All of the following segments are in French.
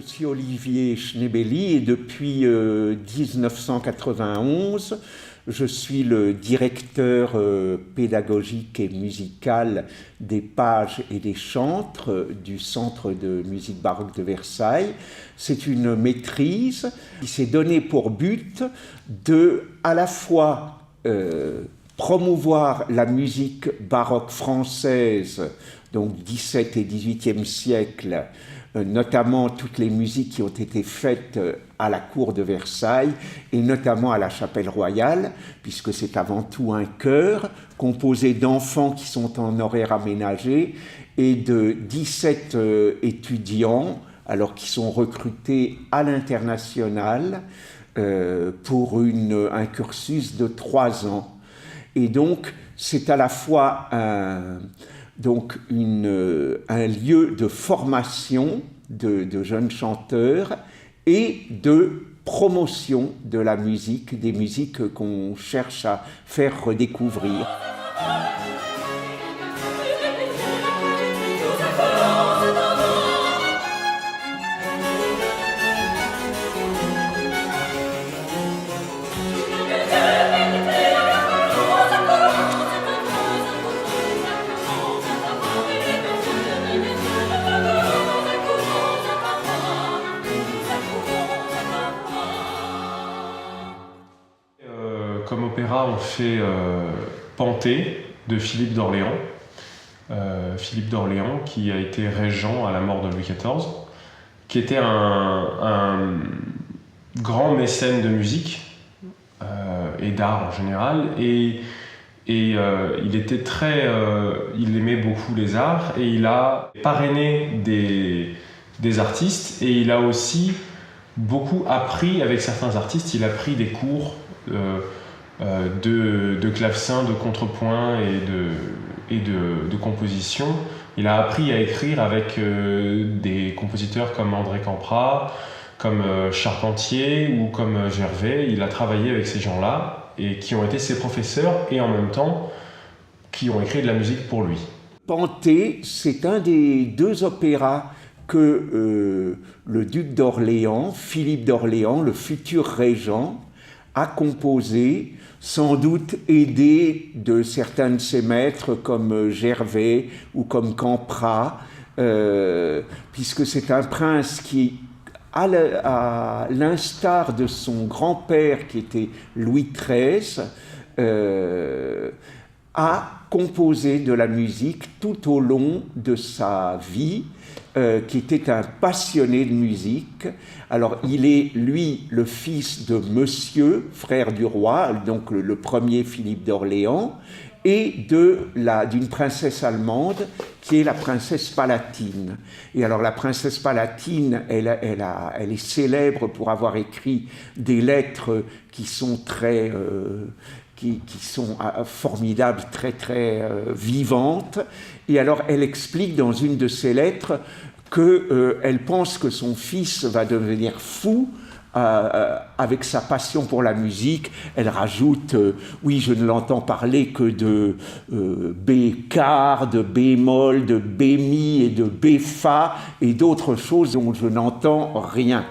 suis Olivier Schnebeli et depuis 1991, je suis le directeur pédagogique et musical des pages et des chantres du Centre de musique baroque de Versailles. C'est une maîtrise qui s'est donnée pour but de à la fois promouvoir la musique baroque française, donc 17 et 18e siècle, notamment toutes les musiques qui ont été faites à la cour de Versailles et notamment à la Chapelle Royale, puisque c'est avant tout un chœur composé d'enfants qui sont en horaire aménagé et de 17 étudiants, alors qui sont recrutés à l'international pour un cursus de 3 ans. Et donc, c'est à la fois un lieu de formation de jeunes chanteurs et de promotion de la musique, des musiques qu'on cherche à faire redécouvrir. Comme opéra, on fait Panthée de Philippe d'Orléans. Philippe d'Orléans qui a été régent à la mort de Louis XIV, qui était un grand mécène de musique et d'art en général. Et il était il aimait beaucoup les arts et il a parrainé des artistes et il a aussi beaucoup appris avec certains artistes. Il a pris des cours de clavecin, de contrepoint et de composition. Il a appris à écrire avec des compositeurs comme André Campra, comme Charpentier ou comme Gervais. Il a travaillé avec ces gens-là et qui ont été ses professeurs et en même temps qui ont écrit de la musique pour lui. Panthée, c'est un des 2 opéras que le duc d'Orléans, Philippe d'Orléans, le futur régent, a composé, sans doute aidé de certains de ses maîtres comme Gervais ou comme Campra, puisque c'est un prince qui, à l'instar de son grand-père qui était Louis XIII, a composé de la musique tout au long de sa vie, qui était un passionné de musique. Alors il est, lui, le fils de Monsieur, frère du roi, donc le premier Philippe d'Orléans, et d'une princesse allemande qui est la princesse Palatine. Et alors la princesse Palatine, elle est célèbre pour avoir écrit des lettres qui sont formidables, très très vivantes. Et alors elle explique dans une de ses lettres qu'elle pense que son fils va devenir fou avec sa passion pour la musique. Elle rajoute oui, je ne l'entends parler que de B quart, de bémol, de bémi et de béfa et d'autres choses dont je n'entends rien.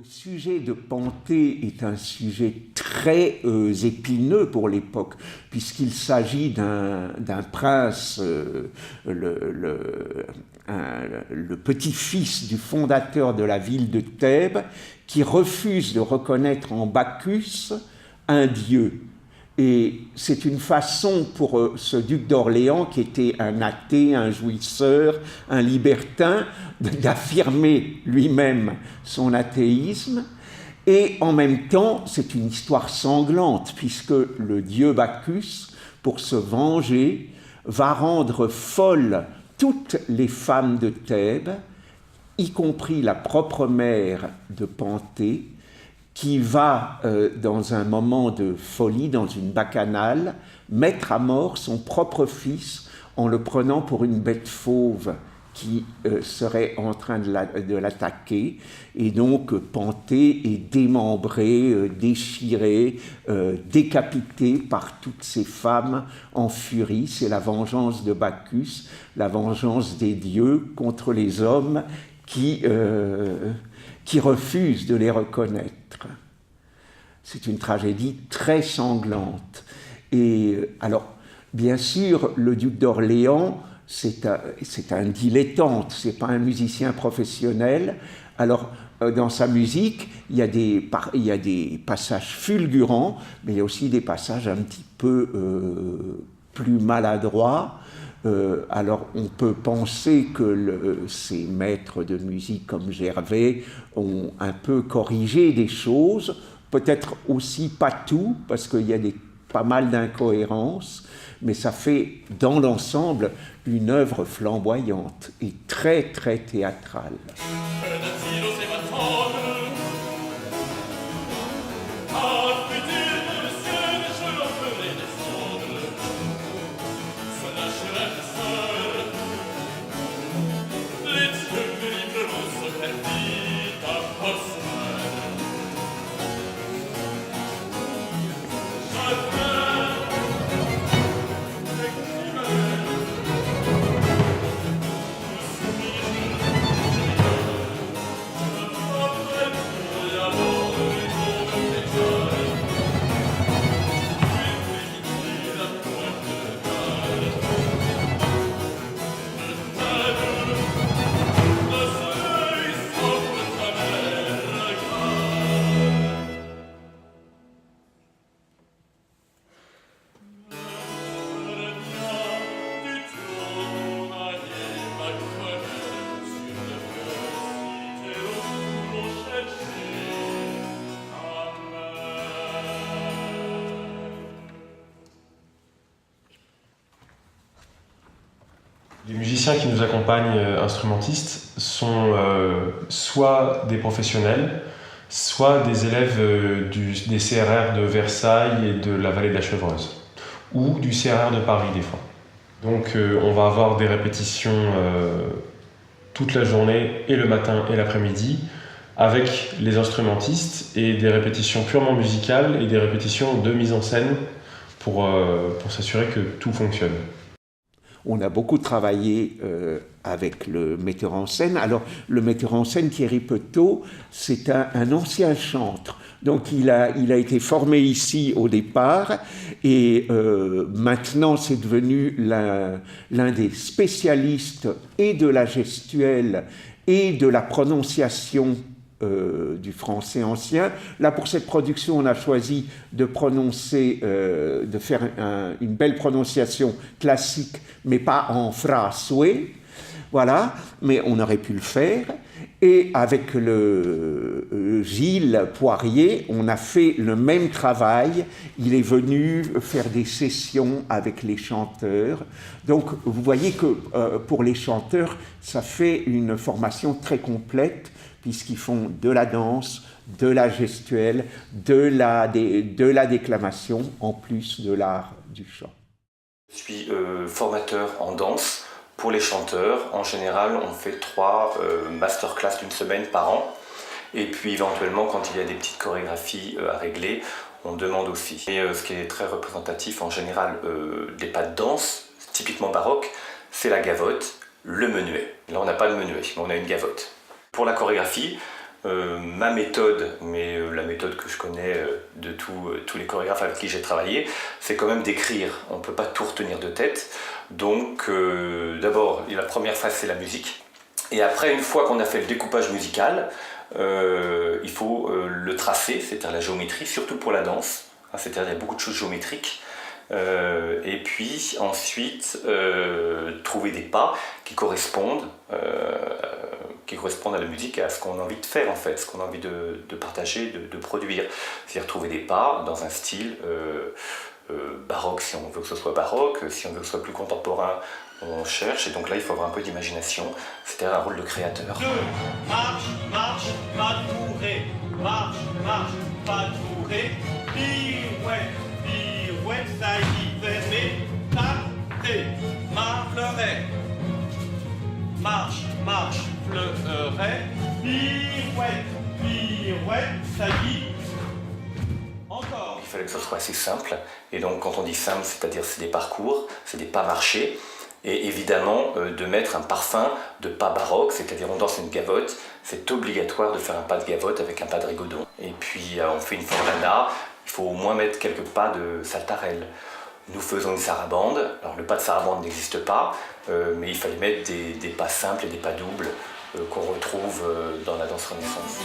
sujet de Panthée est un sujet très épineux pour l'époque, puisqu'il s'agit d'un prince, le petit-fils du fondateur de la ville de Thèbes, qui refuse de reconnaître en Bacchus un dieu. Et c'est une façon pour ce duc d'Orléans, qui était un athée, un jouisseur, un libertin, d'affirmer lui-même son athéisme. Et en même temps, c'est une histoire sanglante, puisque le dieu Bacchus, pour se venger, va rendre folles toutes les femmes de Thèbes, y compris la propre mère de Panthée, qui va, dans un moment de folie, dans une bacchanale, mettre à mort son propre fils en le prenant pour une bête fauve qui serait en train de l'attaquer. Et donc Panthée est démembrée, déchirée, décapitée par toutes ces femmes en furie. C'est la vengeance de Bacchus, la vengeance des dieux contre les hommes qui refusent de les reconnaître. C'est une tragédie très sanglante. Et alors, bien sûr, le duc d'Orléans, c'est un dilettante, c'est pas un musicien professionnel. Alors, dans sa musique, il y a des passages fulgurants, mais il y a aussi des passages un petit peu plus maladroits. Alors on peut penser que ces maîtres de musique comme Gervais ont un peu corrigé des choses, peut-être aussi pas tout, parce qu'il y a pas mal d'incohérences, mais ça fait dans l'ensemble une œuvre flamboyante et très très théâtrale. Les musiciens qui nous accompagnent, instrumentistes, sont soit des professionnels, soit des élèves des CRR de Versailles et de la vallée de la Chevreuse, ou du CRR de Paris des fois. Donc on va avoir des répétitions toute la journée, et le matin et l'après-midi, avec les instrumentistes, et des répétitions purement musicales et des répétitions de mise en scène pour s'assurer que tout fonctionne. On a beaucoup travaillé avec le metteur en scène. Alors, le metteur en scène, Thierry Petot, c'est un ancien chantre. Donc, il a été formé ici au départ, et maintenant, c'est devenu l'un des spécialistes et de la gestuelle et de la prononciation du français ancien. Là, pour cette production, on a choisi de faire une belle prononciation classique, mais pas en français. Voilà, mais on aurait pu le faire. Et avec Gilles Poirier, on a fait le même travail. Il est venu faire des sessions avec les chanteurs. Donc, vous voyez que pour les chanteurs, ça fait une formation très complète, puisqu'ils font de la danse, de la gestuelle, de la déclamation, en plus de l'art du chant. Je suis formateur en danse pour les chanteurs. En général, on fait 3 masterclass d'une semaine par an. Et puis éventuellement, quand il y a des petites chorégraphies à régler, on demande aussi. Et ce qui est très représentatif en général des pas de danse, typiquement baroque, c'est la gavotte, le menuet. Là, on n'a pas de menuet, mais on a une gavotte. Pour la chorégraphie, ma méthode, mais la méthode que je connais de tous les chorégraphes avec qui j'ai travaillé, c'est quand même d'écrire. On ne peut pas tout retenir de tête. Donc d'abord, la première phase, c'est la musique. Et après, une fois qu'on a fait le découpage musical, il faut le tracer, c'est-à-dire la géométrie, surtout pour la danse. C'est-à-dire qu'il y a beaucoup de choses géométriques. Et puis ensuite, trouver des pas qui correspondent à la musique et à ce qu'on a envie de faire en fait, ce qu'on a envie de partager, de produire. C'est-à-dire trouver des pas dans un style baroque si on veut que ce soit baroque, si on veut que ce soit plus contemporain, on cherche, et donc là il faut avoir un peu d'imagination, c'est-à-dire un rôle de créateur. 2, marche, marche, pas touré, marche, marche, pas touré, pirouette, pirouette, ça y fermé, tapé, marche-fleuret, marche, marche, fleuret, pirouette, pirouette, ça y encore. Il fallait que ce soit assez simple, et donc quand on dit simple, c'est-à-dire c'est des parcours, c'est des pas marchés, et évidemment de mettre un parfum de pas baroque, c'est-à-dire on danse une gavotte, c'est obligatoire de faire un pas de gavotte avec un pas de rigodon. Et puis on fait une fondana, il faut au moins mettre quelques pas de saltarelle. Nous faisons une sarabande, alors le pas de sarabande n'existe pas, mais il fallait mettre des pas simples et des pas doubles qu'on retrouve dans la danse Renaissance.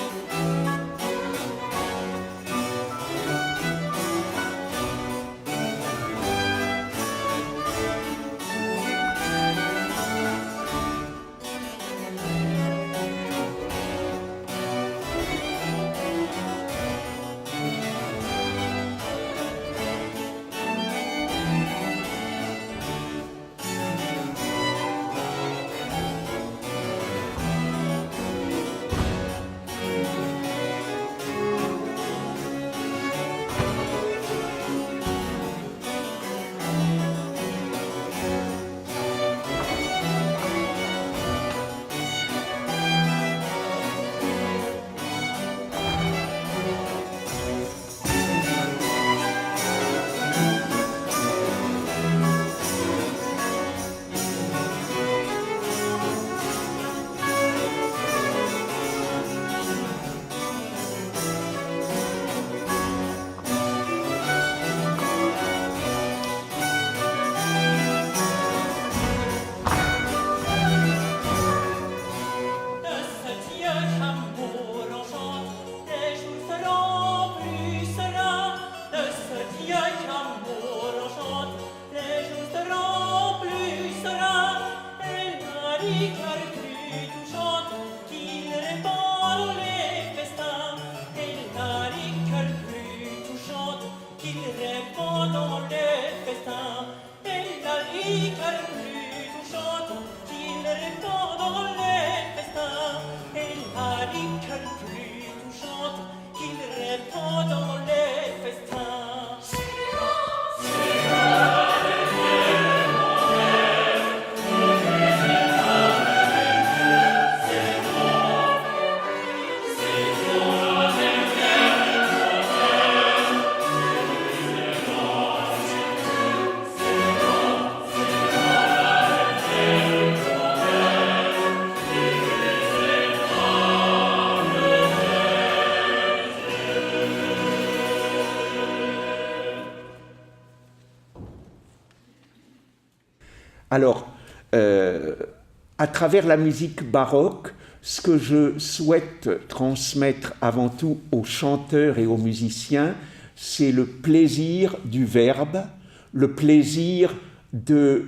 Alors, à travers la musique baroque, ce que je souhaite transmettre avant tout aux chanteurs et aux musiciens, c'est le plaisir du verbe, le plaisir de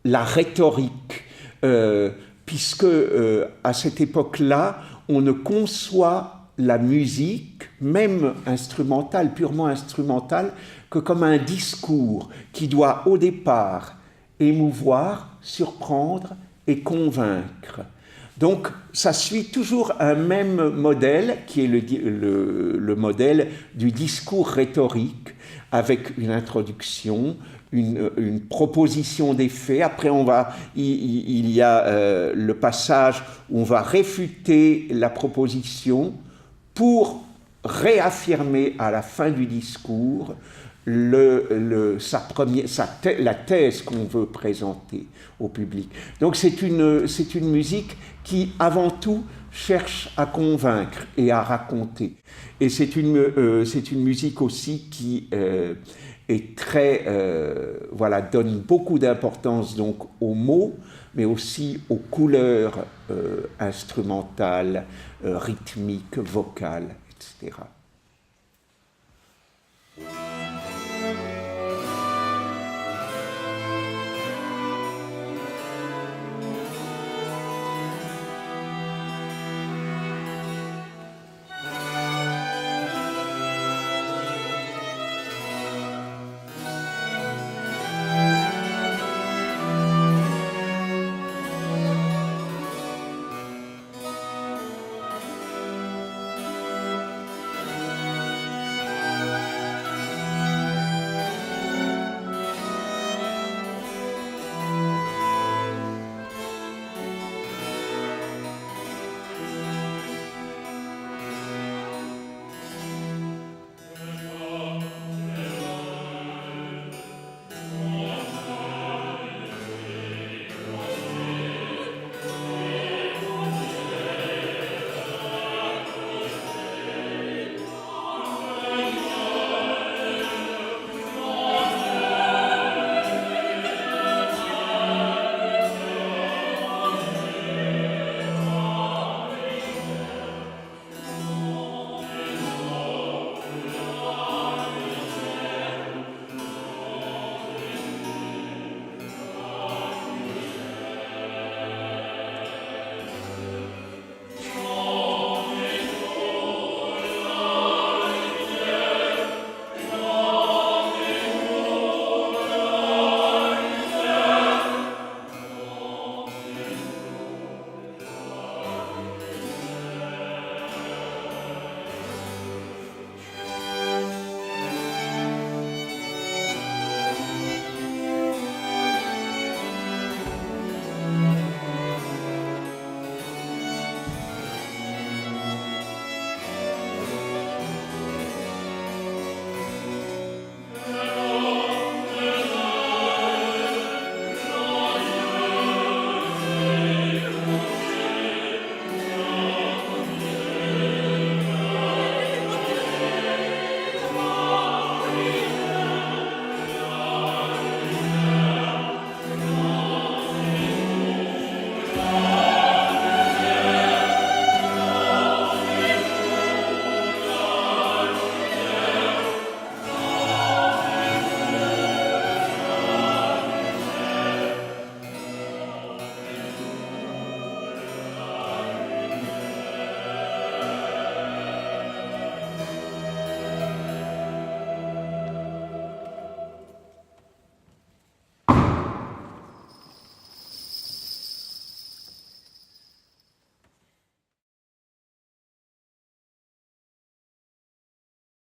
la rhétorique, puisque à cette époque-là, on ne conçoit la musique, même instrumentale, purement instrumentale, que comme un discours qui doit au départ émouvoir, surprendre et convaincre. Donc, ça suit toujours un même modèle, qui est le modèle du discours rhétorique, avec une introduction, une proposition des faits. Après, il y a le passage où on va réfuter la proposition pour réaffirmer à la fin du discours la thèse qu'on veut présenter au public. Donc c'est une musique qui, avant tout, cherche à convaincre et à raconter. Et c'est une musique aussi qui est très, voilà, donne beaucoup d'importance donc aux mots, mais aussi aux couleurs instrumentales, rythmiques, vocales, etc.